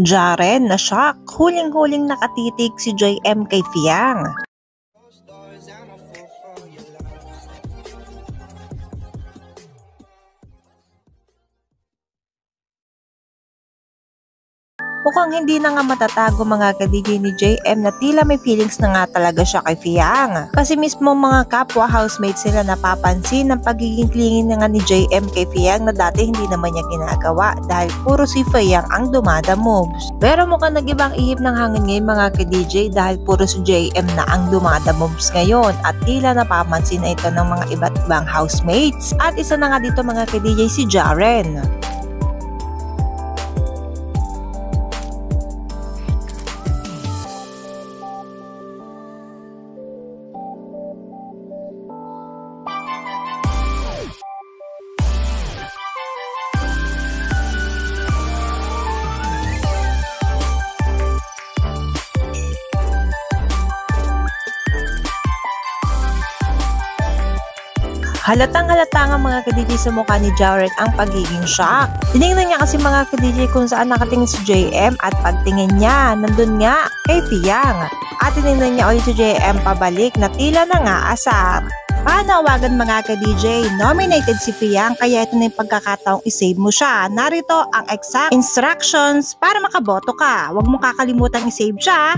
Jaren na shock, huling-huling nakatitig si JM kay Fiang. Mukhang hindi na nga matatago mga ka-DJ ni JM na tila may feelings na nga talaga siya kay Fiang. Kasi mismo mga kapwa housemates sila napapansin ng pagiging clingy na nga ni JM kay Fiang na dati hindi naman niya ginagawa dahil puro si Fiang ang dumada moves. Pero mukhang nag-ibang ihip ng hangin ngayon mga ka-DJ dahil puro si JM na ang dumada moves ngayon at tila napapansin na ito ng mga iba't ibang housemates. At isa na nga dito mga ka-DJ si Jaren. Halatang-halata nga mga ka-DJ sa mukha ni Jaren ang pagiging shock. Tinignan niya kasi mga ka-DJ kung saan nakatingin si JM at pagtingin niya, nandun nga kay Fiang. At tinignan niya ulit si JM pabalik na tila na nga asar. Panawagan mga ka-DJ, nominated si Fiang kaya ito na yung pagkakataong isave mo siya. Narito ang exact instructions para makaboto ka. Huwag mo kakalimutan isave siya.